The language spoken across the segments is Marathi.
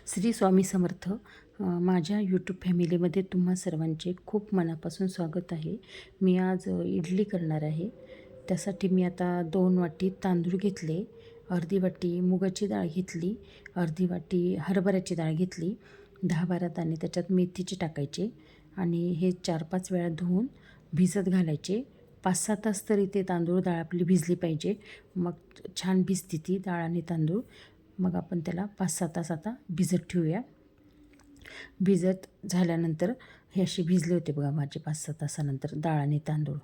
श्री स्वामी समर्थ. माझ्या यूट्यूब फॅमिलीमध्ये तुम्हा सर्वांचे खूप मनापासून स्वागत आहे. मी आज इडली करणार आहे. त्यासाठी मी आता 2 वाटी तांदूळ घेतले, अर्धी वाटी मुगाची डाळ घेतली, अर्धी वाटी हरभऱ्याची डाळ घेतली, 10-12 दाणे त्याच्यात मेथीचे टाकायचे आणि हे 4-5 वेळा धुवून भिजत घालायचे. 5-6 तास तरी ते तांदूळ डाळ आपली भिजली पाहिजे. मग छान भिजते ती डाळ आणि तांदूळ. मग आपण त्याला 5-6 तास आता भिजत ठेवूया. भिजत झाल्यानंतर हे असे भिजले होते बघा माझे 5-6 तासानंतर डाळ आणि तांदूळ.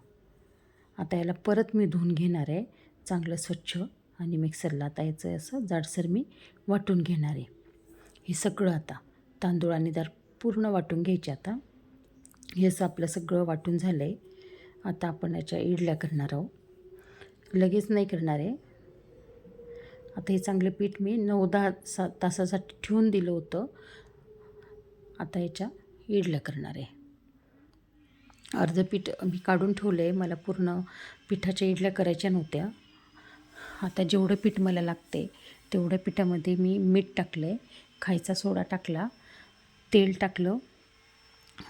आता याला परत मी धुवून घेणार आहे चांगलं स्वच्छ आणि मिक्सरला आता याचं असं जाडसर मी वाटून घेणार आहे. हे सगळं आता तांदूळ आणि डाळ पूर्ण वाटून घ्यायचे. आता हे असं आपलं सगळं वाटून झालं आहे. आता आपण याच्या इडल्या करणार आहोत. लगेच नाही करणार आहे. आता हे चांगलं पीठ मी 9-10 तासासाठी ठेवून दिलं होतं. आता याच्या इडल्या करणार आहे. अर्धं पीठ मी काढून ठेवलं आहे. मला पूर्ण पिठाच्या इडल्या करायच्या नव्हत्या. आता जेवढं पीठ मला लागते तेवढ्या पिठामध्ये मी मीठ टाकलं आहे, खायचा सोडा टाकला, तेल टाकलं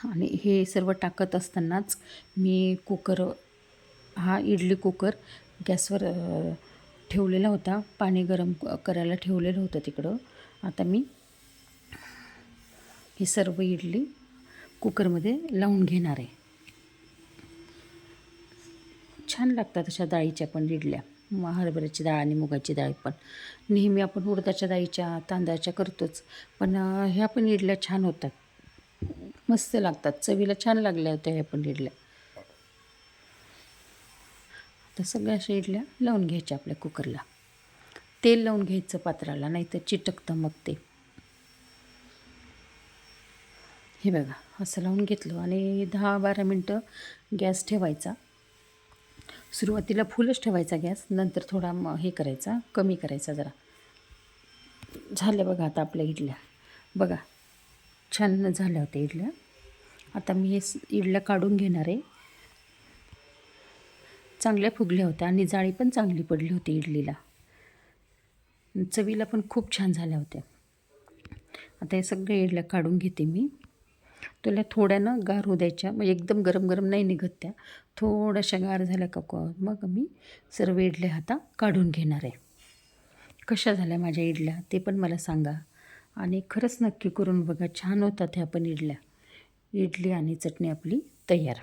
आणि हे सर्व टाकत असतानाच मी हा इडली कुकर गॅसवर ठेवलेला होता. पाणी गरम करायला ठेवलेलं होतं तिकडं. आता मी ही सर्व इडली कुकरमध्ये लावून घेणार आहे. छान लागतात अशा डाळीच्या पण इडल्या, हरभऱ्याची डाळ आणि मुगाची डाळ पण. नेहमी आपण उडदाच्या डाळीच्या तांदळाच्या करतोच, पण ह्या पण इडल्या छान होतात, मस्त लागतात, चवीला छान लागल्या होत्या ह्या पण इडल्या. तर सगळ्या अशा इडल्या लावून घ्यायच्या आपल्या कुकरला. तेल लावून घ्यायचं पात्राला, नाही तर चिटकतं मग ते. हे बघा असं लावून घेतलं आणि 10-12 मिनटं गॅस ठेवायचा. सुरुवातीला फुलच ठेवायचा गॅस, नंतर थोडा हे करायचा, कमी करायचा जरा. झाल्या बघा आता आपल्या इडल्या. बघा छान झाल्या होत्या इडल्या. आता मी हे इडल्या काढून घेणार आहे. चांगल्या फुगल्या होत्या आणि जाळी पण चांगली पडली होती इडलीला. चवीला पण खूप छान झाल्या होत्या. आता हे सगळ्या इडल्या काढून घेते मी. तुला थोड्यानं गार होऊ द्यायच्या, म्हणजे एकदम गरम गरम नाही निघत त्या. थोड्याशा गार झाल्या का मग मी सर्व इडल्या आता काढून घेणार आहे. कशा झाल्या माझ्या इडल्या ते पण मला सांगा आणि खरंच नक्की करून बघा, छान होतात ह्या पण इडल्या. इडली आणि चटणी आपली तयार.